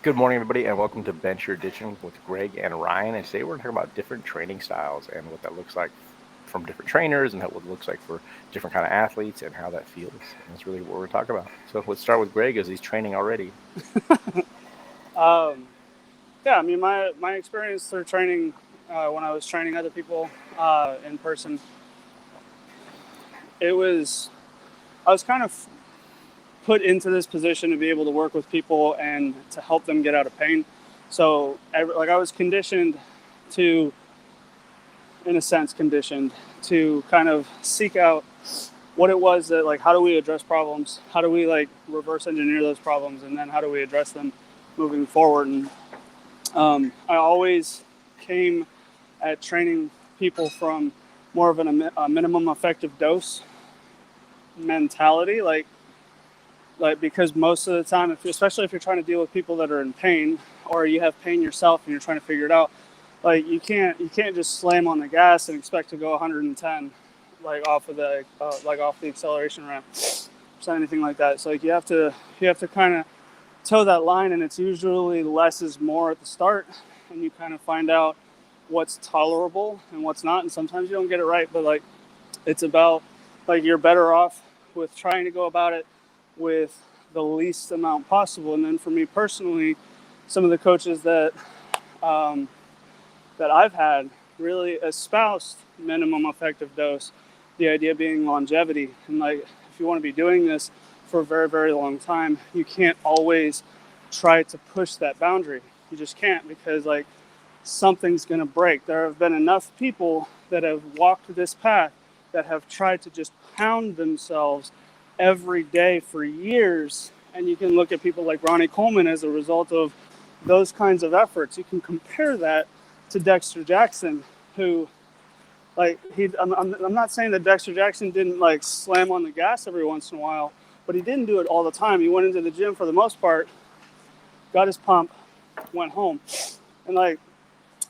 Good morning, everybody, and welcome to Bench Your Addiction with Greg and Ryan. And today we're going to talk about different training styles and what that looks like from different trainers, and what it looks like for different kind of athletes, and how that feels. And that's really what we're going to talk about. So let's start with Greg, as he's training already. Um, yeah, I mean, my experience through training when I was training other people in person, it was I was kind of put into this position to be able to work with people and to help them get out of pain. So, like, I was conditioned to, in a sense, conditioned to kind of seek out what it was that, like, how do we address problems? How do we, like, reverse engineer those problems? And then how do we address them moving forward? And I always came at training people from more of a minimum effective dose mentality, like because most of the time, especially if you're trying to deal with people that are in pain, or you have pain yourself and you're trying to figure it out, like you can't just slam on the gas and expect to go 110, like off of the off the acceleration ramp, or anything like that. So like you have to kind of toe that line, and it's usually less is more at the start, and you kind of find out what's tolerable and what's not, and sometimes you don't get it right, but like it's about, like, you're better off with trying to go about it with the least amount possible. And then for me personally, some of the coaches that I've had really espoused minimum effective dose, the idea being longevity. And like, if you want to be doing this for a very, very long time, you can't always try to push that boundary. You just can't, because like something's going to break. There have been enough people that have walked this path that have tried to just pound themselves every day for years. And you can look at people like Ronnie Coleman as a result of those kinds of efforts. You can compare that to Dexter Jackson, who, like, I'm not saying that Dexter Jackson didn't like slam on the gas every once in a while, but he didn't do it all the time. He went into the gym for the most part, got his pump, went home. And like,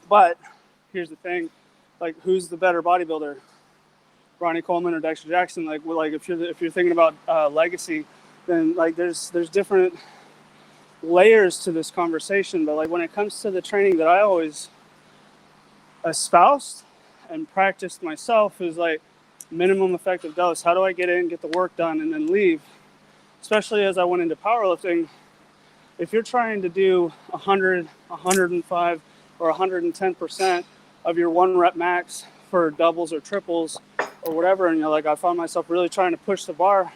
but here's the thing, like, who's the better bodybuilder, Ronnie Coleman or Dexter Jackson? Like, well, like if you're thinking about legacy, then like there's different layers to this conversation. But like when it comes to the training that I always espoused and practiced myself, is like minimum effective dose. How do I get in, get the work done, and then leave? Especially as I went into powerlifting, if you're trying to do 100, 105, or 110% of your one rep max for doubles or triples or whatever, and you're like, I found myself really trying to push the bar,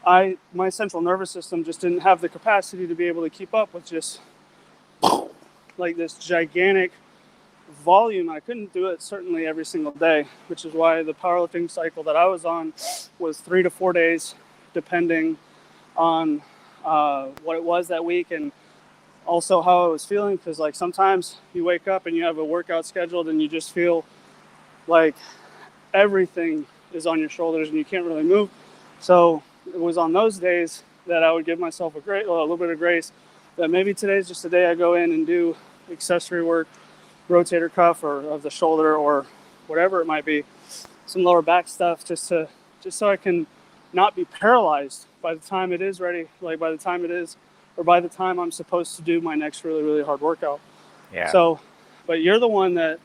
my central nervous system just didn't have the capacity to be able to keep up with just like this gigantic volume. I couldn't do it certainly every single day, which is why the powerlifting cycle that I was on was 3 to 4 days, depending on what it was that week, and also how I was feeling. Because like sometimes you wake up and you have a workout scheduled and you just feel like everything is on your shoulders and you can't really move. So it was on those days that I would give myself a little bit of grace, that maybe today's just a day I go in and do accessory work, rotator cuff or of the shoulder or whatever it might be, some lower back stuff, just so I can not be paralyzed by the time it is ready, like by the time it is, or by the time I'm supposed to do my next really, really hard workout. Yeah. So, but you're the one that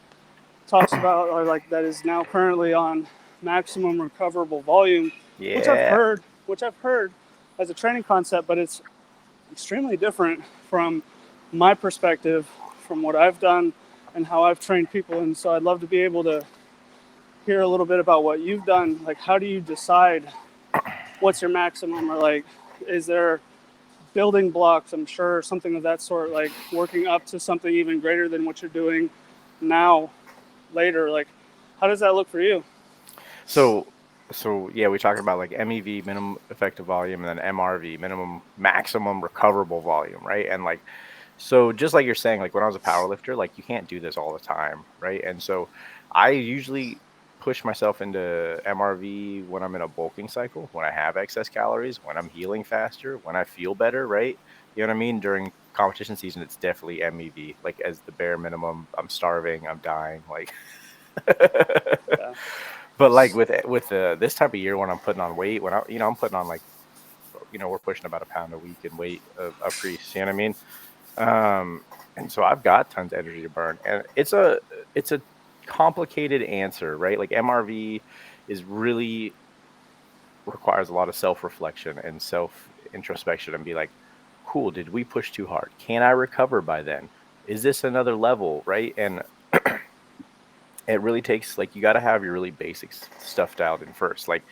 talks about, or like that is now currently on maximum recoverable volume, which Yeah. I've heard as a training concept, but it's extremely different from my perspective, from what I've done and how I've trained people. And so I'd love to be able to hear a little bit about what you've done. Like, how do you decide what's your maximum, or like, is there building blocks, I'm sure, something of that sort, like working up to something even greater than what you're doing now later? Like, how does that look for you? So, so yeah, we talked about like MEV, minimum effective volume, and then MRV, minimum maximum recoverable volume, right? And like, so just like you're saying, like when I was a power lifter, like you can't do this all the time, right? And so I usually push myself into MRV when I'm in a bulking cycle, when I have excess calories, when I'm healing faster, when I feel better, right? You know what I mean? During competition season, it's definitely MEV, like as the bare minimum. I'm starving, I'm dying, like. Yeah. But like with this type of year, when I'm putting on weight, when I'm putting on like, we're pushing about a pound a week in weight of crease. You know what I mean? And so I've got tons of energy to burn, and it's a complicated answer, right? Like MRV is really requires a lot of self reflection and self introspection, and be like, cool, did we push too hard? Can I recover by then? Is this another level, right? And it really takes, like, you got to have your really basic stuff dialed in first. Like,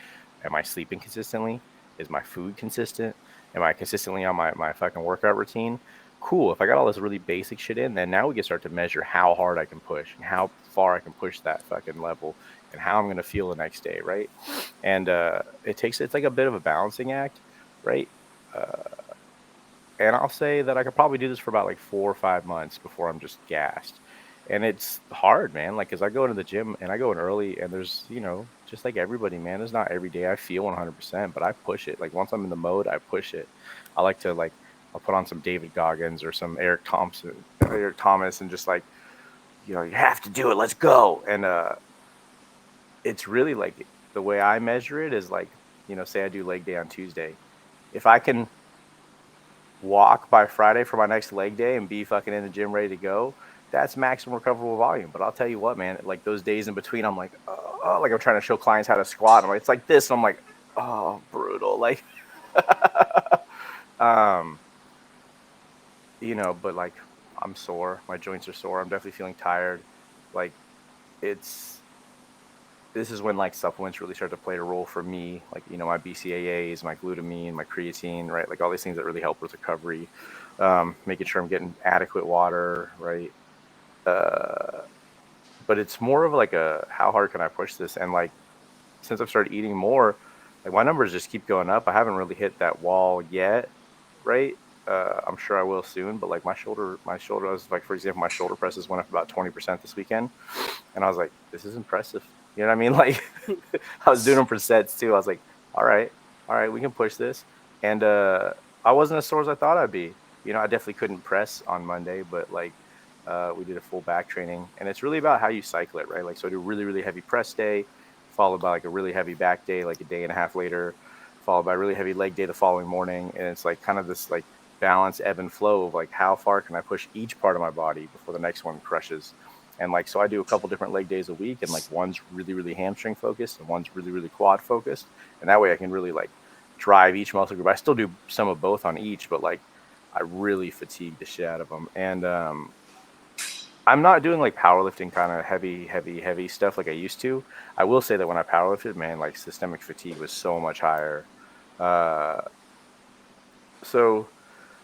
am I sleeping consistently? Is my food consistent? Am I consistently on my fucking workout routine? Cool. If I got all this really basic shit in, then now we can start to measure how hard I can push and how far I can push that fucking level and how I'm going to feel the next day, right? And it's like a bit of a balancing act, right? uh, and I'll say that I could probably do this for about like 4 or 5 months before I'm just gassed. And it's hard, man. Like, as I go into the gym and I go in early, and there's, just like everybody, man, it's not every day I feel 100%, but I push it. Like, once I'm in the mode, I push it. I like to, like, I'll put on some David Goggins or some Eric Thomas, and just like, you have to do it. Let's go. And it's really like, the way I measure it is like, say I do leg day on Tuesday. If I can walk by Friday for my next leg day and be fucking in the gym ready to go, that's maximum recoverable volume. But I'll tell you what, man, like those days in between, I'm like, oh, like I'm trying to show clients how to squat. I'm like, it's like this. And I'm like, oh, brutal. Like, um, but like, I'm sore. My joints are sore. I'm definitely feeling tired. Like, it's, this is when like supplements really start to play a role for me. Like, my BCAAs, my glutamine, my creatine, right? Like all these things that really help with recovery. Making sure I'm getting adequate water, right? Uh, but it's more of like a, how hard can I push this? And like, since I've started eating more, like my numbers just keep going up. I haven't really hit that wall yet, right? I'm sure I will soon. But like my shoulder, I was like, for example, my shoulder presses went up about 20% this weekend, and I was like, this is impressive. You know what I mean? Like, I was doing them for sets too. I was like, all right, we can push this. And I wasn't as sore as I thought I'd be. I definitely couldn't press on Monday, but like, we did a full back training, and it's really about how you cycle it, right? Like, so I do a really, really heavy press day, followed by like a really heavy back day, like a day and a half later, followed by a really heavy leg day the following morning. And it's like kind of this like balance, ebb and flow of like, how far can I push each part of my body before the next one crushes. And like, so I do a couple different leg days a week, and like one's really, really hamstring focused and one's really, really quad focused. And that way I can really like drive each muscle group. I still do some of both on each, but like, I really fatigue the shit out of them. And I'm not doing like powerlifting kind of heavy, heavy, heavy stuff like I used to. I will say that when I powerlifted, man, like systemic fatigue was so much higher. Uh, so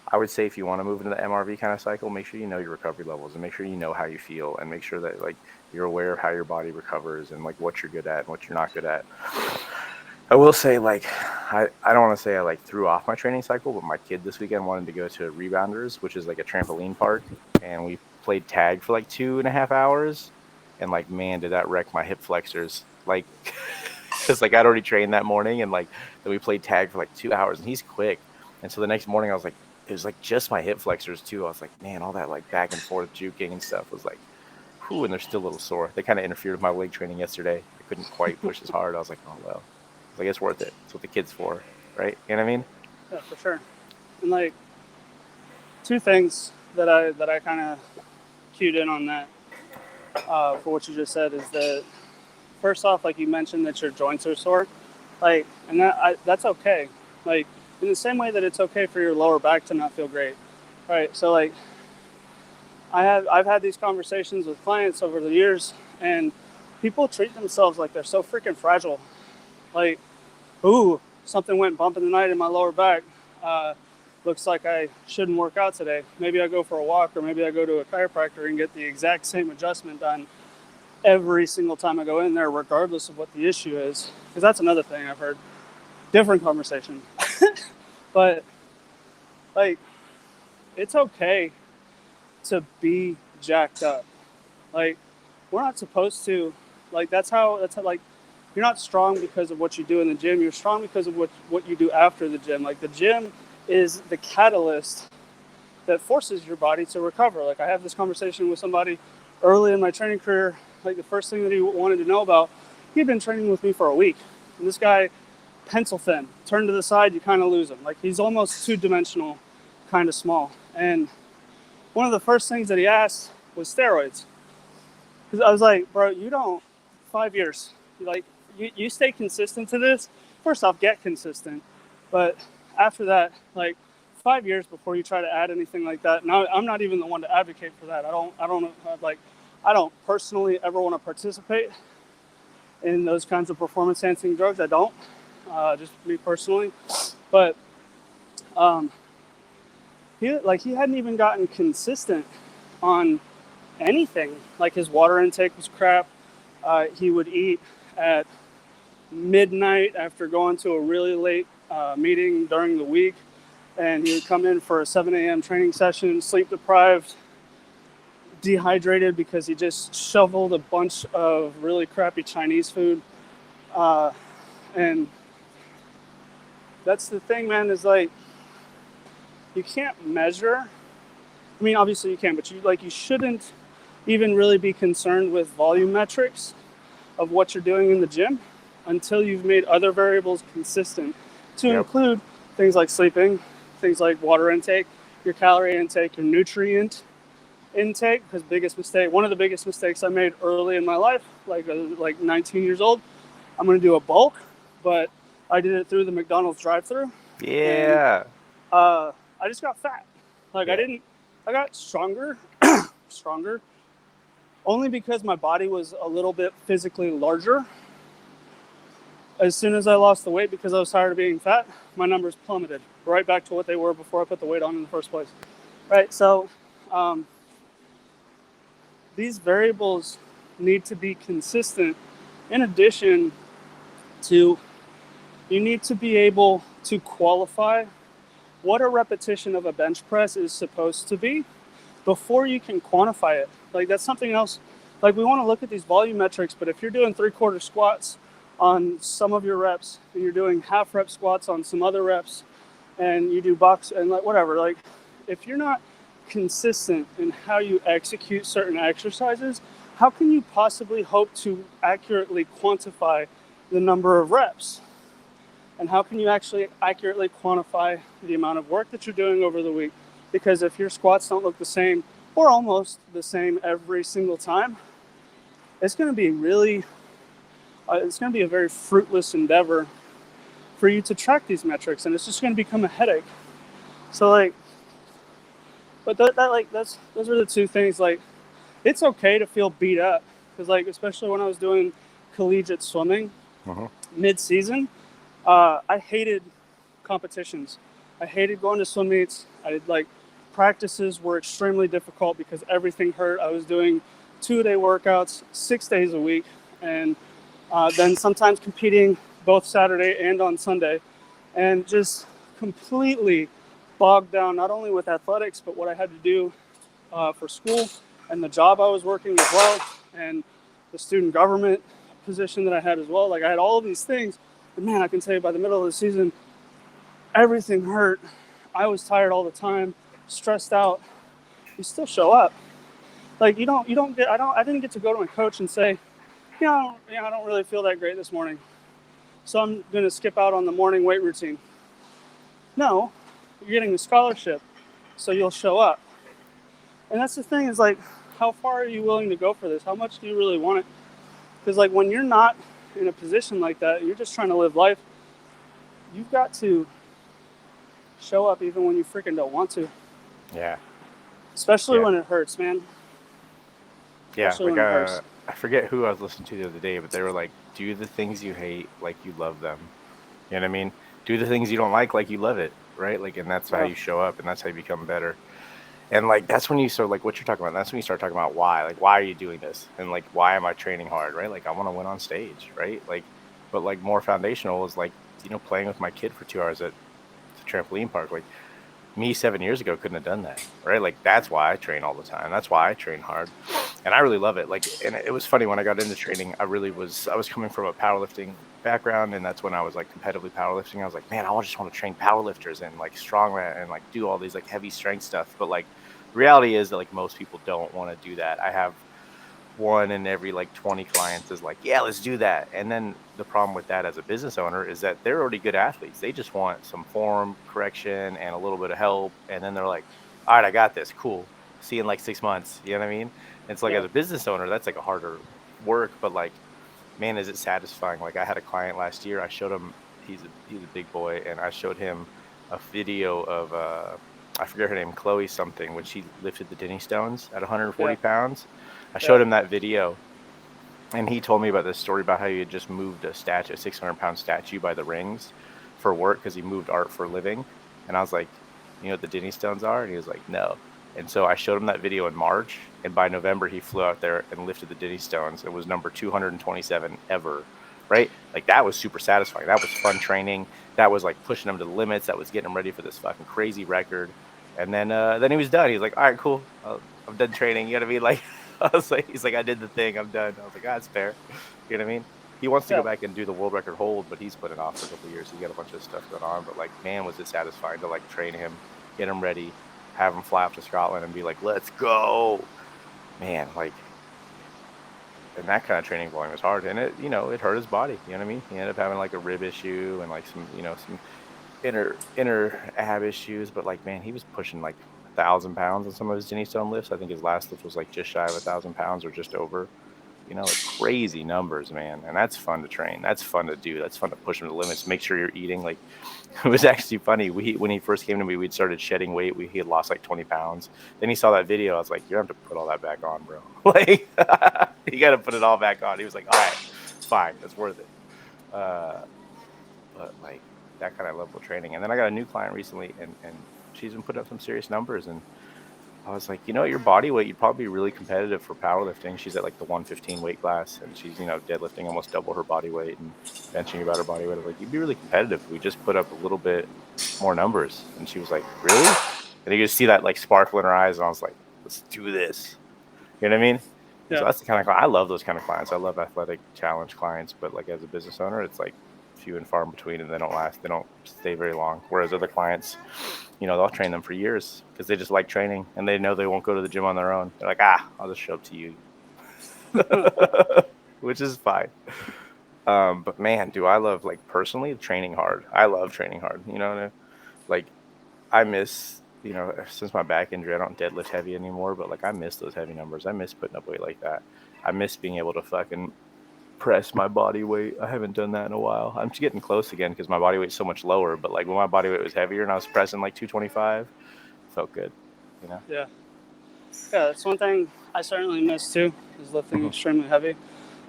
I would say, if you want to move into the MRV kind of cycle, make sure you know your recovery levels, and make sure you know how you feel, and make sure that like you're aware of how your body recovers and like what you're good at and what you're not good at. I will say, like, I don't want to say I like threw off my training cycle, but my kid this weekend wanted to go to Rebounders, which is like a trampoline park, and we played tag for like 2.5 hours, and like, man, did that wreck my hip flexors. Like, because like I'd already trained that morning, and like then we played tag for like 2 hours, and he's quick, and so the next morning I was like, it was like just my hip flexors too. I was like, man, all that like back and forth juking and stuff was like, whew, and they're still a little sore. They kind of interfered with my weight training yesterday. I couldn't quite push as hard. I was like, oh well. Like, it's worth it. It's what the kid's for, right? You know what I mean? Yeah, for sure. And like two things that I kind of cued in on that for what you just said is that first off, like you mentioned that your joints are sore, like, and that's okay. Like, in the same way that it's okay for your lower back to not feel great, right? So like, I've had these conversations with clients over the years, and people treat themselves like they're so freaking fragile. Like, ooh, something went bump in the night in my lower back. Looks like I shouldn't work out today. Maybe I go for a walk, or maybe I go to a chiropractor and get the exact same adjustment done every single time I go in there, regardless of what the issue is. Because that's another thing I've heard. Different conversation. But like, it's okay to be jacked up. Like, we're not supposed to. Like, that's how like, you're not strong because of what you do in the gym. You're strong because of what you do after the gym. Like, the gym is the catalyst that forces your body to recover. Like, I have this conversation with somebody early in my training career. Like, the first thing that he wanted to know about, he'd been training with me for a week. And this guy, pencil thin, turn to the side, you kind of lose him. Like, he's almost two-dimensional, kind of small. And one of the first things that he asked was steroids. Because I was like, bro, you don't, 5 years, like, you stay consistent to this. First off, get consistent. But after that, like, 5 years before you try to add anything like that. Now, I'm not even the one to advocate for that. I don't personally ever want to participate in those kinds of performance enhancing drugs. I don't, just me personally. But he hadn't even gotten consistent on anything. Like his water intake was crap. He would eat at midnight after going to a really late meeting during the week, and he would come in for a 7 a.m. training session, sleep deprived, dehydrated because he just shoveled a bunch of really crappy Chinese food. And that's the thing, man, is like you can't measure. I mean, obviously you can, but you shouldn't even really be concerned with volume metrics of what you're doing in the gym until you've made other variables consistent, to Yep. include things like sleeping, things like water intake, your calorie intake, your nutrient intake. Because one of the biggest mistakes I made early in my life, like 19 years old, I'm going to do a bulk, but I did it through the McDonald's drive-through, and Yeah. I just got fat. Like Yeah. I got stronger, stronger, only because my body was a little bit physically larger. As soon as I lost the weight because I was tired of being fat, my numbers plummeted right back to what they were before I put the weight on in the first place. Right, so these variables need to be consistent. In addition to, you need to be able to qualify what a repetition of a bench press is supposed to be before you can quantify it. Like that's something else. Like we want to look at these volume metrics, but if you're doing 3/4 squats on some of your reps and you're doing half rep squats on some other reps and you do box and like whatever, like if you're not consistent in how you execute certain exercises, how can you possibly hope to accurately quantify the number of reps? And how can you actually accurately quantify the amount of work that you're doing over the week? Because if your squats don't look the same or almost the same every single time, it's going to be a very fruitless endeavor for you to track these metrics, and it's just going to become a headache. So like, but those are the two things. Like, it's okay to feel beat up because like especially when I was doing collegiate swimming Mm-hmm. mid-season, I hated competitions. I hated going to swim meets. Practices were extremely difficult because everything hurt. I was doing 2-day workouts 6 days a week, and then sometimes competing both Saturday and on Sunday, and just completely bogged down not only with athletics but what I had to do for school and the job I was working as well, and the student government position that I had as well. Like I had all of these things, but man, I can tell you by the middle of the season, everything hurt. I was tired all the time, stressed out. You still show up. Like I didn't get to go to my coach and say, I don't really feel that great this morning, so I'm gonna skip out on the morning weight routine. No, you're getting a scholarship, so you'll show up. And that's the thing is like, how far are you willing to go for this? How much do you really want it? Because like when you're not in a position like that, you're just trying to live life. You've got to show up even when you freaking don't want to. Yeah. Especially Yeah. when it hurts, man. Yeah. Especially Like when it hurts. I forget who I was listening to the other day, but they were like, do the things you hate like you love them. You know what I mean? Do the things you don't like you love it, right? Like, and that's how Yeah. you show up, and that's how you become better. And like that's when you start like what you're talking about. That's when you start talking about why. Like, why are you doing this? And like, why am I training hard? Right? Like, I want to win on stage, right? Like, but like more foundational is like playing with my kid for 2 hours at the trampoline park. Like me 7 years ago couldn't have done that, right? Like that's why I train all the time. That's why I train hard, and I really love it. Like, and it was funny when I got into training. I was coming from a powerlifting background, and that's when I was like competitively powerlifting. I was like, man, I just want to train powerlifters and like strongman and like do all these like heavy strength stuff. But like the reality is that like most people don't want to do that. I have one in every like 20 clients is like, yeah, let's do that. And then the problem with that as a business owner is that they're already good athletes. They just want some form correction and a little bit of help. And then they're like, all right, I got this. Cool. see you in like 6 months. You know what I mean? And so like Yeah. as a business owner, that's like a harder work, but like, man, is it satisfying. Like I had a client last year. I showed him, he's a big boy, and I showed him a video of I forget her name, Chloe something, when she lifted the Denny stones at 140 Yeah. pounds. I Yeah. showed him that video, and he told me about this story about how he had just moved a statue, a 600-pound statue by the rings for work because he moved art for a living. And I was like, you know what the Denny stones are? And he was like, no. And so I showed him that video in March, and by November he flew out there and lifted the Denny stones. It was number 227 ever, right? Like that was super satisfying. That was fun training. That was like pushing him to the limits. That was getting him ready for this fucking crazy record. And then he was done. He was like, all right, cool. I'm done training. You know what I mean? Like I was like, he's like, I did the thing. I'm done. I was like, ah, that's fair. You know what I mean? He wants to go Yeah. back and do the world record hold, but he's put it off for a couple of years. He's got a bunch of stuff going on. But like, man, was it satisfying to like train him, get him ready, have him fly off to Scotland and be like, let's go. Man, like, and that kind of training volume was hard. And it hurt his body. You know what I mean? He ended up having like a rib issue and like some inner ab issues. But like, man, he was pushing like 1,000 pounds on some of his Jenny Stone lifts. I think his last lift was like just shy of 1,000 pounds or just over. Like crazy numbers, man. And that's fun to train. That's fun to do. That's fun to push them to the limits. Make sure you're eating. Like it was actually funny. When he first came to me, we'd started shedding weight. He had lost like 20 pounds. Then he saw that video. I was like, you have to put all that back on, bro. Like you got to put it all back on. He was like, all right, it's fine. It's worth it. Uh, but like that kind of level of training. And then I got a new client recently, and she's been putting up some serious numbers. And I was like, your body weight, you'd probably be really competitive for powerlifting. She's at like the 115 weight class, and she's, deadlifting almost double her body weight and benching about her body weight. I was like, you'd be really competitive if we just put up a little bit more numbers. And she was like, really? And you just see that like sparkle in her eyes, and I was like, let's do this. You know what I mean? And so Yeah. that's the kind of I love those kind of clients. I love athletic challenge clients, but like as a business owner, it's like few and far in between, and they don't last. They don't stay very long. Whereas other clients, they'll train them for years because they just like training and they know they won't go to the gym on their own. They're like, I'll just show up to you, which is fine. But man, do I love like personally training hard. I love training hard. Like I miss, since my back injury, I don't deadlift heavy anymore, but like I miss those heavy numbers. I miss putting up weight like that. I miss being able to fucking press my body weight. I haven't done that in a while. I'm just getting close again because my body weight's so much lower. But like when my body weight was heavier and I was pressing like 225, felt good. You know. Yeah. Yeah. That's one thing I certainly miss too, is lifting Mhm. extremely heavy.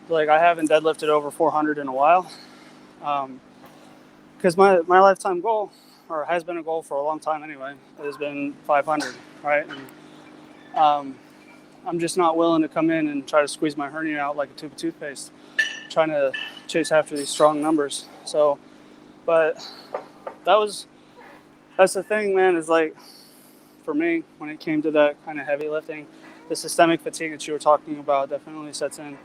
Like I haven't deadlifted over 400 in a while. Because my lifetime goal, or has been a goal for a long time anyway, has been 500, right? And I'm just not willing to come in and try to squeeze my hernia out like a tube of toothpaste, trying to chase after these strong numbers. So, but that's the thing, man, is like, for me, when it came to that kind of heavy lifting, the systemic fatigue that you were talking about definitely sets in.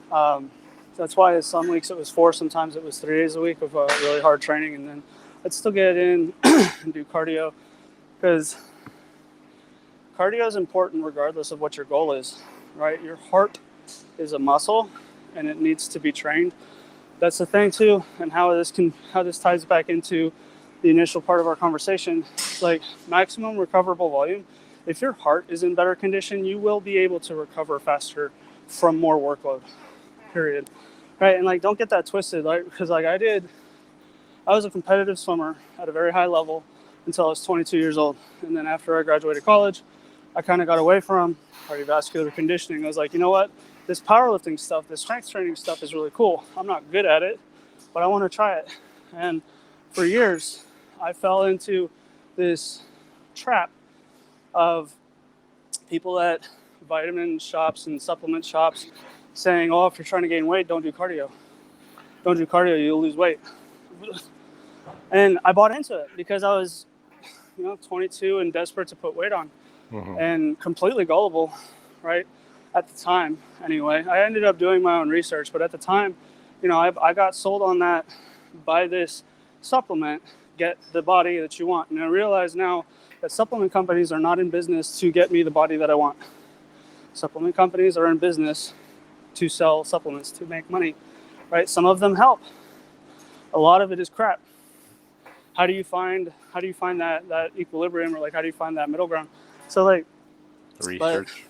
Um, that's why some weeks it was 4, sometimes it was 3 days a week of really hard training, and then I'd still get in and do cardio, because cardio is important regardless of what your goal is, right? Your heart is a muscle, and it needs to be trained. That's the thing too, and how this ties back into the initial part of our conversation. It's like maximum recoverable volume. If your heart is in better condition, you will be able to recover faster from more workload. Period. Right, and like don't get that twisted, like because like I was a competitive swimmer at a very high level until I was 22 years old, and then after I graduated college, I kind of got away from cardiovascular conditioning. I was like, you know what, this powerlifting stuff, this strength training stuff is really cool. I'm not good at it, but I want to try it. And for years, I fell into this trap of people at vitamin shops and supplement shops saying, oh, if you're trying to gain weight, don't do cardio. Don't do cardio, you'll lose weight. And I bought into it because I was, 22 and desperate to put weight on Mhm. and completely gullible, right? At the time, anyway. I ended up doing my own research, but at the time, I got sold on that. Buy this supplement, get the body that you want. And I realize now that supplement companies are not in business to get me the body that I want. Supplement companies are in business to sell supplements to make money, right? Some of them help. A lot of it is crap. How do you find that equilibrium, or like how do you find that middle ground? So like But Research.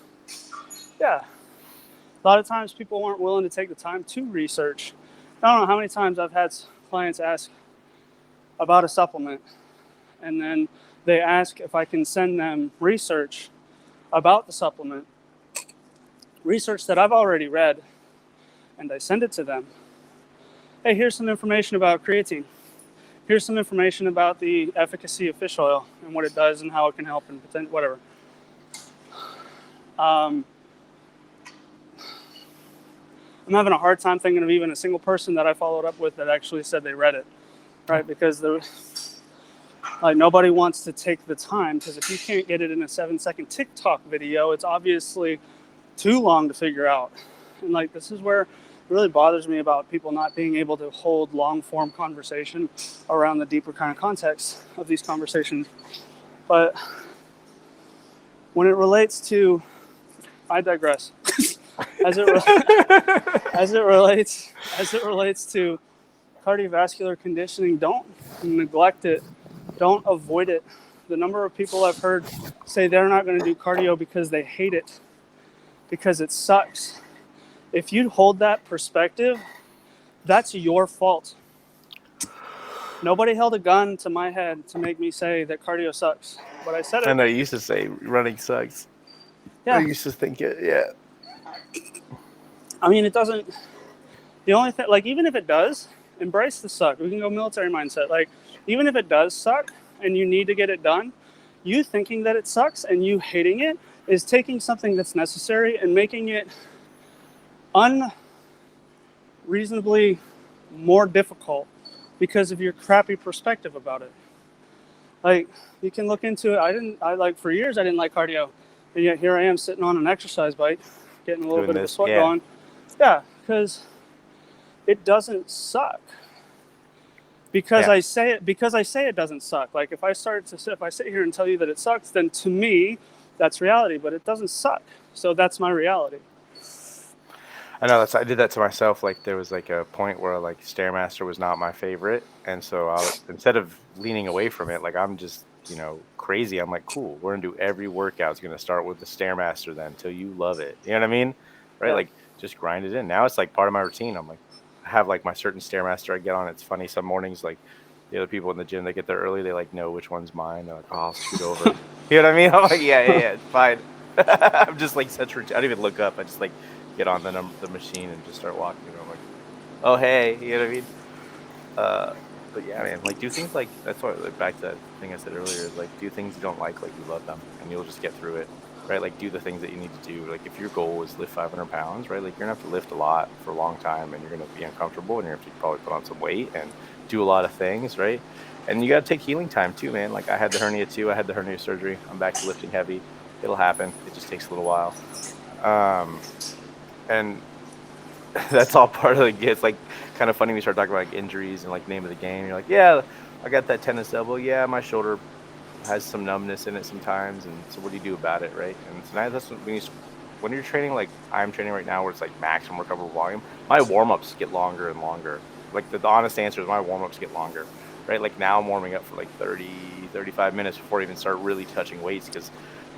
yeah, a lot of times people aren't willing to take the time to research. I don't know how many times I've had clients ask about a supplement, and then they ask if I can send them research about the supplement, research that I've already read, and I send it to them. Hey, here's some information about creatine. Here's some information about the efficacy of fish oil and what it does and how it can help and whatever. Um, I'm having a hard time thinking of even a single person that I followed up with that actually said they read it, right? Because like nobody wants to take the time, because if you can't get it in a 7-second TikTok video, it's obviously too long to figure out. And like this is where it really bothers me about people not being able to hold long form conversation around the deeper kind of context of these conversations. But when it relates to, I digress. as it as it relates to cardiovascular conditioning, don't neglect it. Don't avoid it. The number of people I've heard say they're not going to do cardio because they hate it, because it sucks. If you hold that perspective, that's your fault. Nobody held a gun to my head to make me say that cardio sucks. But I said I it. know you used to say running sucks. I Yeah. used to think it. Yeah. I mean, it doesn't. The only thing, like, even if it does, embrace the suck. We can go military mindset. Like, even if it does suck and you need to get it done, you thinking that it sucks and you hating it is taking something that's necessary and making it unreasonably more difficult because of your crappy perspective about it. Like, you can look into it. For years, I didn't like cardio. And yet here I am sitting on an exercise bike, getting a little Doing bit of a this. sweat Yeah. going. Yeah, because it doesn't suck. Yeah. Because I say it doesn't suck. Like if I sit here and tell you that it sucks, then to me that's reality, but it doesn't suck. So that's my reality. I know I did that to myself. Like there was like a point where like Stairmaster was not my favorite, and so instead of leaning away from it, like I'm just crazy. I'm like, cool. We're gonna do every workout. It's gonna start with the Stairmaster then until you love it. You know what I mean? Right? Yeah. Like just grind it in. Now it's like part of my routine. I'm like, I have like my certain Stairmaster I get on. It's funny. Some mornings like the other people in the gym, they get there early. They like know which one's mine. They're like, oh, I'll scoot over. You know what I mean? I'm like, yeah, yeah, yeah. It's fine. I'm just like such. I don't even look up. I just like get on the machine and just start walking. And I'm like, oh hey, you know what I mean? Uh, but yeah, man, like do things like that's why like, back to that thing I said earlier is like do things you don't like you love them, and you'll just get through it, right? Like do the things that you need to do. Like if your goal is lift 500 pounds, right? Like you're gonna have to lift a lot for a long time, and you're gonna be uncomfortable, and you're gonna have to probably put on some weight and do a lot of things, right? And you gotta take healing time too, man. Like I had the hernia too. I had the hernia surgery. I'm back to lifting heavy. It'll happen. It just takes a little while. Um, and that's all part of the It's like kind of funny when you start talking about like injuries and like name of the game. You're like, yeah, I got that tennis elbow. Yeah, my shoulder has some numbness in it sometimes. And so what do you do about it, right? And so now that's when you're training like I'm training right now, where it's like maximum recoverable volume. My warm ups get longer and longer. Like the honest answer is my warm ups get longer, right? Like now I'm warming up for like 30-35 minutes before I even start really touching weights because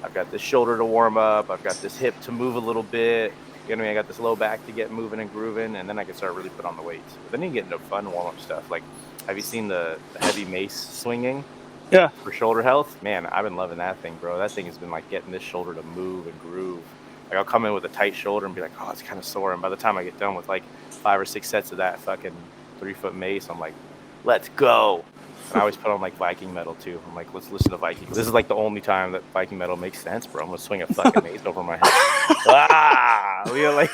I've got this shoulder to warm up. I've got this hip to move a little bit. You know what I mean? I got this low back to get moving and grooving, and then I can start really put on the weights. But then you get into fun warm up stuff. Like, have you seen the heavy mace swinging Yeah. for shoulder health? Man, I've been loving that thing, bro. That thing has been like getting this shoulder to move and groove. Like I'll come in with a tight shoulder and be like, oh, it's kind of sore. And by the time I get done with like 5 or 6 sets of that fucking 3-foot mace, I'm like, let's go. And I always put on like Viking metal too. I'm like, let's listen to Viking. This is like the only time that Viking metal makes sense, bro. I'm gonna swing a fucking mace over my head. Ah, you know, like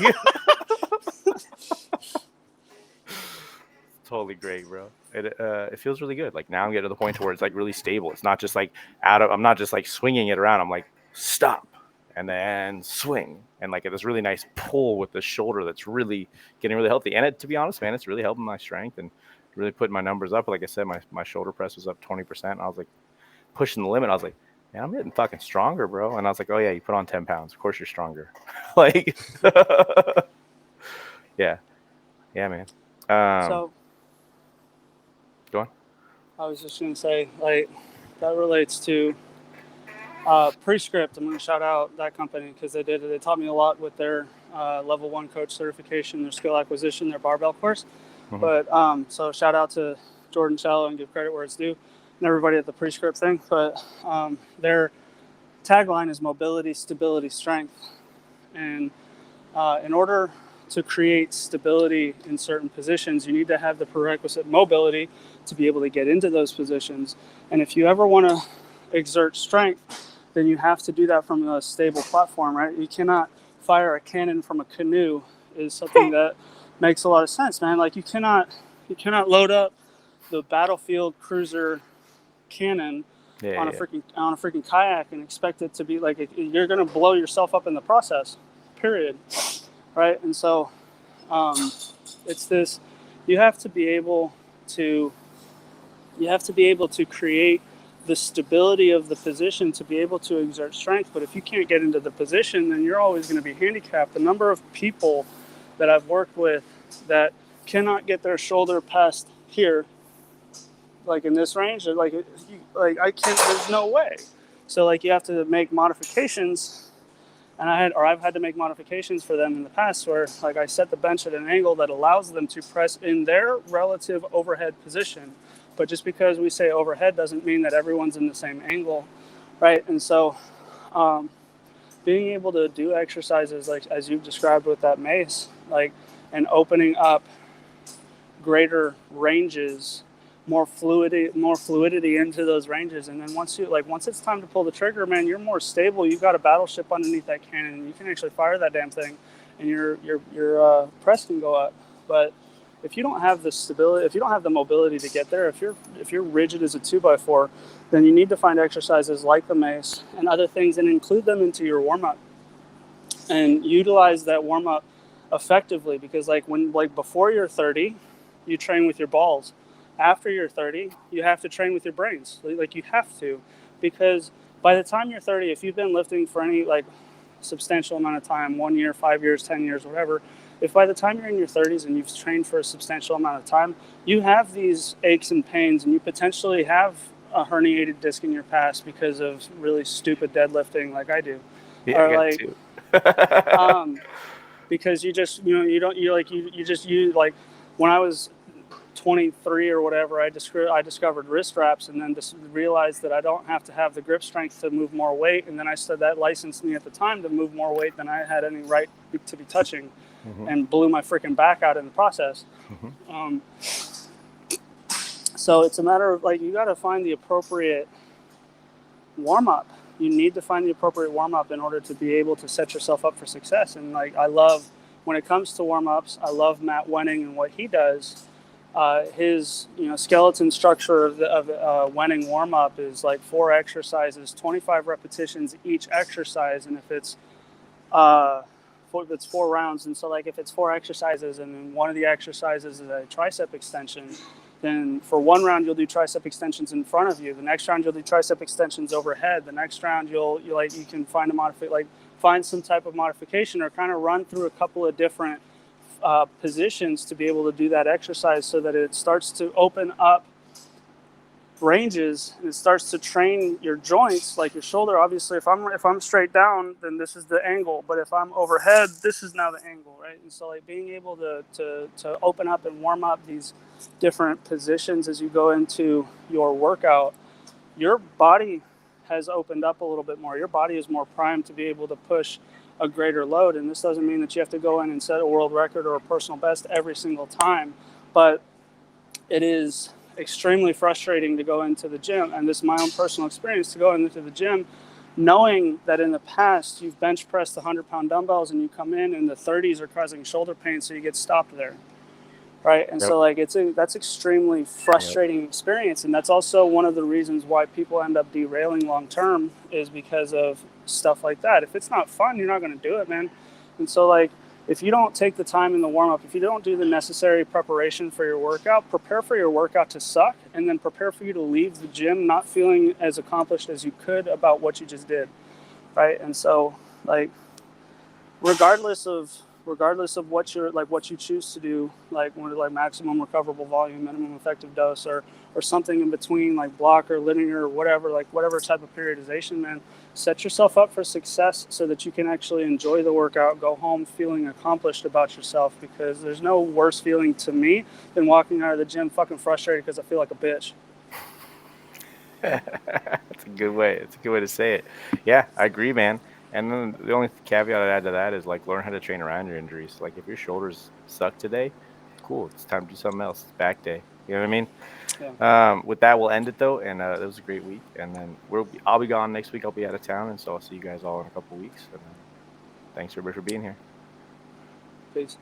totally great, bro. It feels really good. Like now I'm getting to the point where it's like really stable. It's not just like I'm not just like swinging it around. I'm like stop and then swing and like this really nice pull with the shoulder that's really getting really healthy. And to be honest, man, it's really helping my strength and really putting my numbers up. Like I said, my shoulder press was up 20%. I was like pushing the limit. I was like, man, I'm getting fucking stronger, bro. And I was like, oh yeah, you put on 10 pounds. Of course you're stronger. Like, yeah, yeah, man. Um, So go on. I was just gonna say, like, that relates to Prescript, I'm going to shout out that company because they taught me a lot with their level 1 coach certification, their skill acquisition, their barbell course. Hmm. But so shout out to Jordan Shallow and give credit where it's due, and everybody at the Prescript thing. But their tagline is mobility, stability, strength. And in order to create stability in certain positions, you need to have the prerequisite mobility to be able to get into those positions. And if you ever want to exert strength, then you have to do that from a stable platform, right? You cannot fire a cannon from a canoe is something that makes a lot of sense, man. Like you cannot load up the battlefield cruiser cannon Yeah, on yeah. a freaking kayak and expect it to be like you're going to blow yourself up in the process. Period. Right? And so it's this you have to be able to create the stability of the position to be able to exert strength. But if you can't get into the position, then you're always going to be handicapped. The number of people that I've worked with that cannot get their shoulder past here, like in this range, like I can't. There's no way. So like you have to make modifications, and I've had to make modifications for them in the past where like I set the bench at an angle that allows them to press in their relative overhead position. But just because we say overhead doesn't mean that everyone's in the same angle, right? And so being able to do exercises like as you've described with that mace, like and opening up greater ranges, more fluidity into those ranges, and then once it's time to pull the trigger, man, you're more stable. You've got a battleship underneath that cannon, and you can actually fire that damn thing, and your press can go up. But if you don't have the stability, if you don't have the mobility to get there, if you're rigid as a 2x4, then you need to find exercises like the mace and other things and include them into your warm up and utilize that warm up effectively. Because like before you're 30, you train with your balls. After you're 30, you have to train with your brains. Like you have to, because by the time you're 30, if you've been lifting for any like substantial amount of time, 1 year, 5 years, 10 years, whatever, if by the time you're in your 30s and you've trained for a substantial amount of time, you have these aches and pains, and you potentially have a herniated disc in your past because of really stupid deadlifting like I do, Yeah, I or got like two. because you just you don't you like you just you like when I was 23 or whatever, I discovered wrist wraps, and then just realized that I don't have to have the grip strength to move more weight. And then I said that licensed me at the time to move more weight than I had any right to be touching, Hmm. and blew my freaking back out in the process. Hmm. So it's a matter of like you got to find the appropriate warm up. You need to find the appropriate warm up in order to be able to set yourself up for success. And like I love when it comes to warm ups, I love Matt Wenning and what he does. His skeleton structure of Wenning warm up is like 4 exercises, 25 repetitions each exercise, and if it's 4 rounds, and so like if it's 4 exercises and then one of the exercises is a tricep extension, then for 1 round you'll do tricep extensions in front of you. The next round you'll do tricep extensions overhead. The next round you can find find some type of modification or kind of run through a couple of different positions to be able to do that exercise so that it starts to open up ranges and it starts to train your joints, like your shoulder. Obviously, if I'm straight down, then this is the angle, but if I'm overhead, this is now the angle, right? And so like being able to open up and warm up these different positions as you go into your workout, your body has opened up a little bit more. Your body is more primed to be able to push a greater load. And this doesn't mean that you have to go in and set a world record or a personal best every single time, but it is extremely frustrating to go into the gym, and this is my own personal experience, to go into the gym knowing that in the past you've bench pressed 100-pound dumbbells and you come in and the 30s are causing shoulder pain, so you get stopped there, right? And Yep. so like that's extremely Yep. frustrating experience, and that's also one of the reasons why people end up derailing long term, is because of stuff like that. If it's not fun, you're not going to do it, man. And so like if you don't take the time in the warm up, if you don't do the necessary preparation for your workout, prepare for your workout to suck, and then prepare for you to leave the gym not feeling as accomplished as you could about what you just did, right? And so like regardless of regardless of what you choose to do, like when like maximum recoverable volume, minimum effective dose, or something in between, like block or linear or whatever, like whatever type of periodization, man. Set yourself up for success so that you can actually enjoy the workout, go home feeling accomplished about yourself, because there's no worse feeling to me than walking out of the gym fucking frustrated because I feel like a bitch. That's a good way. It's a good way to say it. Yeah, I agree, man. And then the only caveat I'd add to that is like learn how to train around your injuries. Like if your shoulders suck today, cool. It's time to do something else. It's back day. You know what I mean? Yeah. With that, we'll end it though. And it was a great week. And then I'll be gone next week. I'll be out of town, and so I'll see you guys all in a couple weeks. And then thanks everybody for being here. Peace.